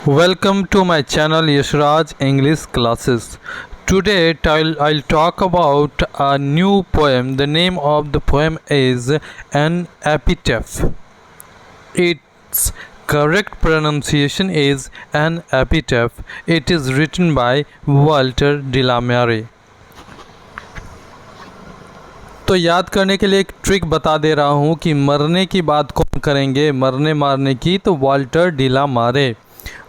Welcome to my channel Yashraj English Classes. Today I'll talk about a new poem. The name of the poem is An Epitaph. Its correct pronunciation is An Epitaph. It is written by Walter de la Mare. तो याद करने के लिए एक trick बता दे रहा हूँ कि मरने की बात कौन करेंगे, मरने मारने की, तो वाल्टर डी ला मारे।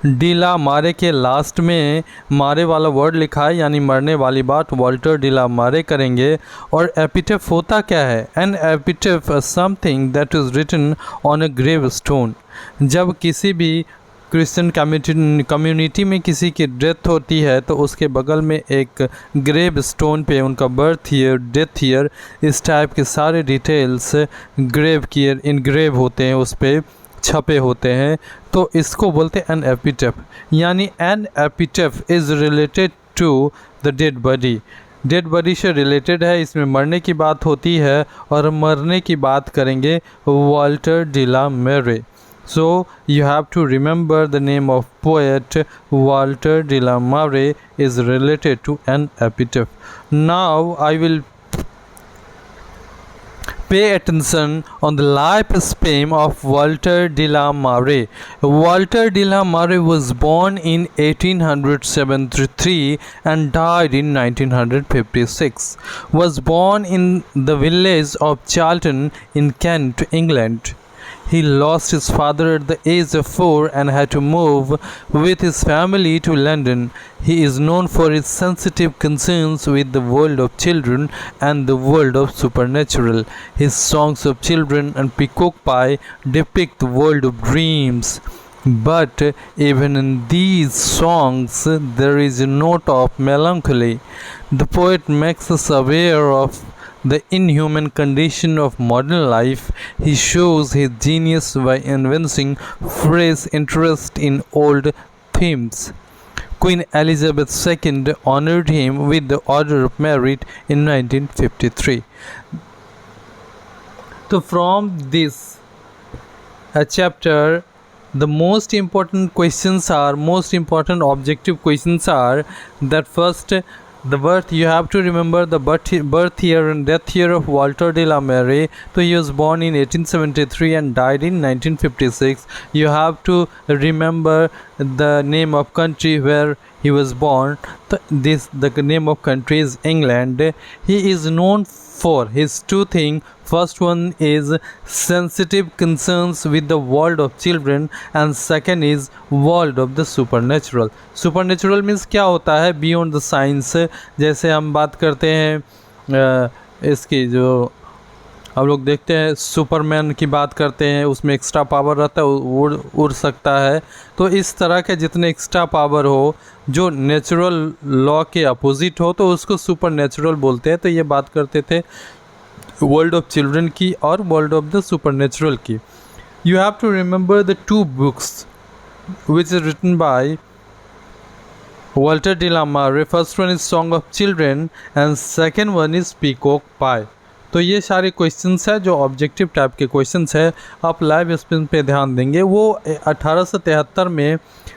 डी ला मारे के लास्ट में मारे वाला वर्ड लिखा है, यानी मरने वाली बात वाल्टर डी ला मारे करेंगे। और एपिटेफ होता क्या है? An epitaph something that is written on a grave stone. जब किसी भी क्रिश्चियन कम्युनिटी में किसी की डेथ होती है तो उसके बगल में एक ग्रेव स्टोन पे उनका बर्थ ईयर, डेथ ईयर, इस टाइप के सारे डिटेल्स ग्रेव की इनग्रेव होते हैं, उस पर छपे होते हैं। तो इसको बोलते हैं एन एपिटेफ। यानी an epitaph is related to the dead body. Dead body से रिलेटेड है, इसमें मरने की बात होती है और मरने की बात करेंगे वाल्टर डी ला मेरे। So you have to remember the name of poet Walter de la Mare is related to an epitaph. Now I will pay attention on the lifespan of Walter de la Mare. Walter de la Mare was born in 1873 and died in 1956. Was born in the village of Charlton in Kent, England. He lost his father at the age of 4 and had to move with his family to London. He is known for his sensitive concerns with the world of children and the world of supernatural. His songs of children and Peacock Pie depict the world of dreams. But even in these songs there is a note of melancholy. The poet makes us aware of the inhuman condition of modern life. He shows his genius by evincing fresh interest in old themes. Queen Elizabeth II honored him with the Order of Merit in 1953. So from this chapter, the most important objective questions are that first, the birth. You have to remember the birth year and death year of Walter de la Mare. So he was born in 1873 and died in 1956. You have to remember the name of country where he was born. The name of country is England. He is known for his two things. First one is sensitive concerns with the world of children and second is world of the supernatural. Supernatural means क्या होता है? Beyond the science. जैसे हम बात करते हैं इसकी, जो हम लोग देखते हैं सुपरमैन की बात करते हैं, उसमें एक्स्ट्रा पावर रहता है, उड़ सकता है। तो इस तरह के जितने एक्स्ट्रा पावर हो जो नेचुरल लॉ के अपोजिट हो तो उसको सुपर नेचुरल बोलते हैं। तो ये बात करते थे वर्ल्ड ऑफ चिल्ड्रन की और world of the supernatural की। You have to remember the two books which is written by Walter de la Mare. First one is Song of Children and second one is Peacock Pie. तो ये सारे questions है जो objective type के questions है, आप live spin पे ध्यान देंगे। वो 1873 में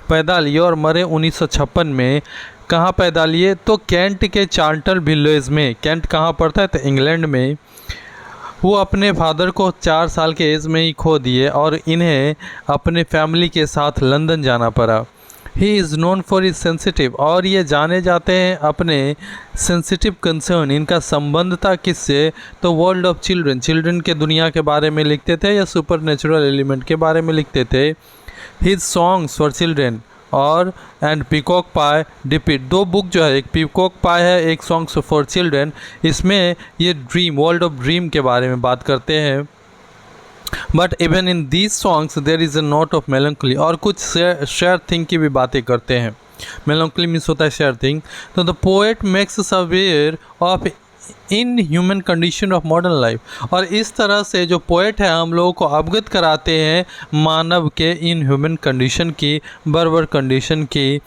पैदा लिए और मरे 1956 में। कहाँ पैदा लिए? तो कैंट के चार्ल्टन विलेज में। कैंट कहाँ पड़ता है? तो इंग्लैंड में। वो अपने फादर को 4 साल के एज में ही खो दिए और इन्हें अपने फैमिली के साथ लंदन जाना पड़ा। He is known for is sensitive, और ये जाने जाते हैं अपने सेंसिटिव कंसर्न। इनका संबंध था किससे? तो वर्ल्ड ऑफ चिल्ड्रन, चिल्ड्रन के दुनिया के बारे में लिखते थे या सुपर नेचुरल एलिमेंट के बारे में लिखते थे। हिज सॉन्ग्स फॉर चिल्ड्रन और एंड पीकॉक पाई डिपिट, दो बुक जो है, एक पीकॉक पाई है, एक सॉन्ग्स फॉर चिल्ड्रन। इसमें ये ड्रीम, वर्ल्ड ऑफ ड्रीम के बारे में बात करते हैं। But even in these songs there is a note of melancholy, और कुछ शेयर थिंग की भी बातें करते हैं। मेलंकली मीन्स होता है शेयर थिंग। तो the poet makes us aware of in human condition of modern life, और इस तरह से जो पोएट है हम लोगों को अवगत कराते हैं मानव के इन ह्यूमन कंडीशन की, बर्बर कंडीशन की।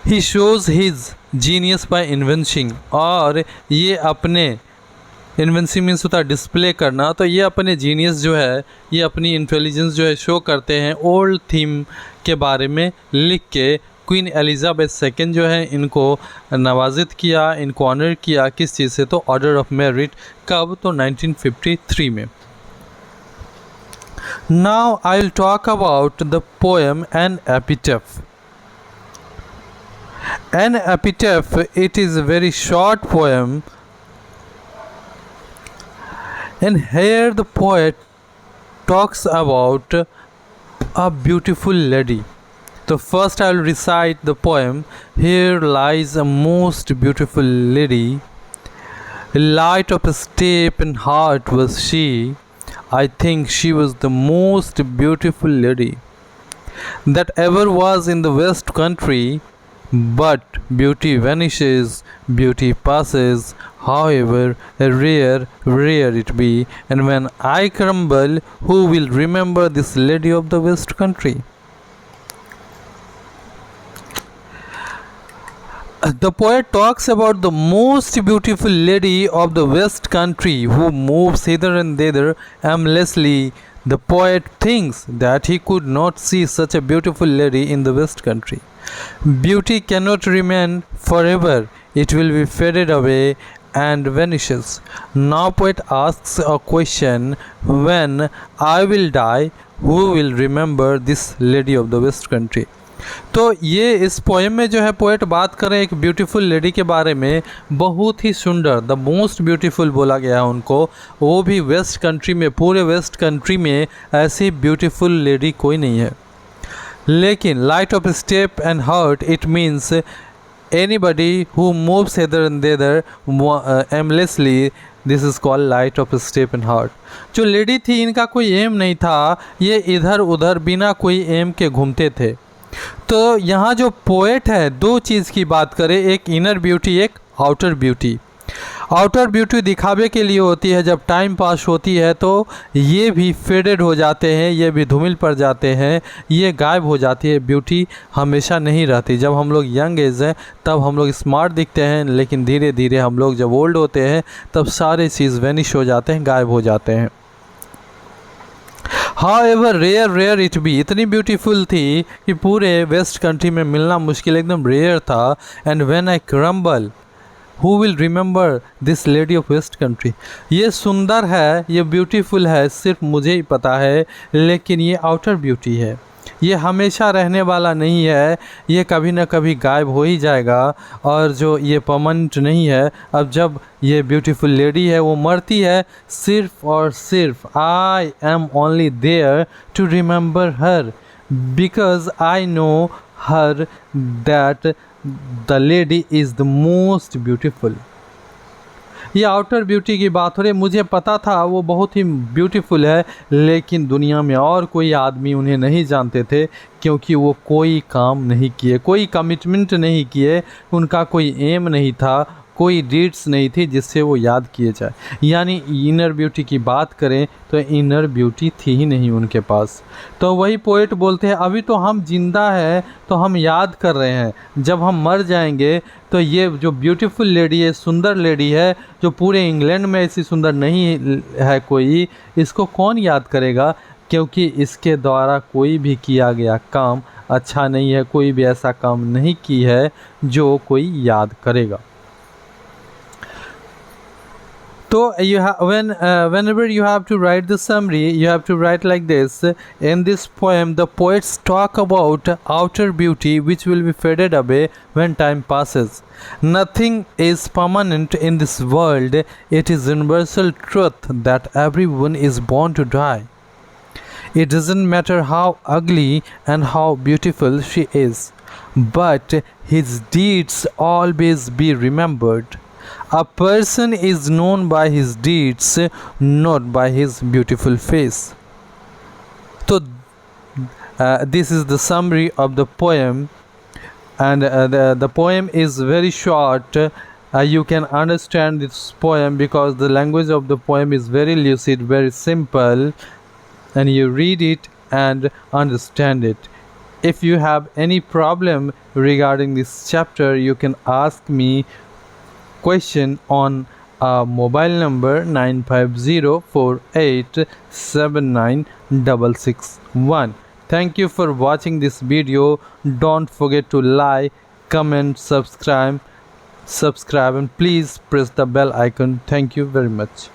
ही शोज़ हिज जीनियस बाय इन्वेंशिंग, और ये अपने इन्वेंसी मीन्स होता है डिस्प्ले करना। तो ये अपने जीनियस जो है, ये अपनी इंटेलिजेंस जो है शो करते हैं ओल्ड थीम के बारे में लिख के। क्वीन एलिजाबेथ सेकेंड जो है इनको नवाजित किया, इनको ऑनर किया किस चीज़ से, तो ऑर्डर ऑफ मेरिट। कब? तो 1953 में। Now I will talk about the poem an epitaph. An epitaph, it is a very short poem, and here the poet talks about a beautiful lady. So first I will recite the poem. Here lies a most beautiful lady, light of step and heart was she. I think she was the most beautiful lady that ever was in the West Country. But beauty vanishes, beauty passes, however rare it be, and when I crumble, who will remember this lady of the West Country? The poet talks about the most beautiful lady of the West Country who moves hither and thither aimlessly. The poet thinks that he could not see such a beautiful lady in the West Country. Beauty cannot remain forever, it will be faded away and vanishes. Now poet asks a question, when I will die, who will remember this lady of the West Country? तो ये इस poem में जो है poet बात करें एक beautiful lady के बारे में, बहुत ही सुंदर, द मोस्ट ब्यूटीफुल बोला गया है उनको, वो भी वेस्ट कंट्री में, पूरे वेस्ट कंट्री में ऐसी ब्यूटीफुल लेडी कोई नहीं है। लेकिन light of step and heart, it means anybody who moves hither and there aimlessly, this is called light of step and heart. जो लेडी थी इनका कोई एम नहीं था, ये इधर उधर बिना कोई एम के घूमते थे। तो यहाँ जो पोएट है दो चीज़ की बात करे, एक इनर ब्यूटी, एक आउटर ब्यूटी। आउटर ब्यूटी दिखावे के लिए होती है, जब टाइम पास होती है तो ये भी फेडेड हो जाते हैं, ये भी धूमिल पड़ जाते हैं, ये गायब हो जाती है। ब्यूटी हमेशा नहीं रहती। जब हम लोग यंग एज हैं तब हम लोग स्मार्ट दिखते हैं, लेकिन धीरे धीरे हम लोग जब ओल्ड होते हैं तब सारे चीज़ वेनिश हो जाते हैं, गायब हो जाते हैं। However rare it be, इतनी ब्यूटीफुल थी कि पूरे वेस्ट कंट्री में मिलना मुश्किल, एकदम रेयर था। And when I crumble, who will remember this lady of west country. ये सुंदर है, ये ब्यूटीफुल है, सिर्फ मुझे ही पता है, लेकिन ये आउटर ब्यूटी है, ये हमेशा रहने वाला नहीं है, ये कभी ना कभी गायब हो ही जाएगा, और जो ये परमानेंट नहीं है। अब जब ये ब्यूटीफुल लेडी है वो मरती है, सिर्फ और सिर्फ I am only there to remember her, because I know her that the lady is the most beautiful. ये आउटर ब्यूटी की बात हो रही है, मुझे पता था वो बहुत ही ब्यूटीफुल है, लेकिन दुनिया में और कोई आदमी उन्हें नहीं जानते थे, क्योंकि वो कोई काम नहीं किए, कोई कमिटमेंट नहीं किए, उनका कोई एम नहीं था, कोई डीड्स नहीं थी जिससे वो याद किए जाए। यानी इनर ब्यूटी की बात करें तो इनर ब्यूटी थी ही नहीं उनके पास। तो वही पोएट बोलते हैं, अभी तो हम जिंदा हैं तो हम याद कर रहे हैं, जब हम मर जाएंगे तो ये जो ब्यूटीफुल लेडी है, सुंदर लेडी है, जो पूरे इंग्लैंड में ऐसी सुंदर नहीं है कोई, इसको कौन याद करेगा, क्योंकि इसके द्वारा कोई भी किया गया काम अच्छा नहीं है, कोई भी ऐसा काम नहीं की है जो कोई याद करेगा। So whenever you have to write the summary, you have to write like this. In this poem, the poets talk about outer beauty which will be faded away when time passes. Nothing is permanent in this world. It is universal truth that everyone is born to die. It doesn't matter how ugly and how beautiful she is, but his deeds always be remembered. A person is known by his deeds, not by his beautiful face. So this is the summary of the poem, and the poem is very short. You can understand this poem because the language of the poem is very lucid, very simple, and you read it and understand it. If you have any problem regarding this chapter, you can ask me question on mobile number 9504879661. Thank you for watching this video. Don't forget to like, comment, subscribe and please press the bell icon. Thank you very much.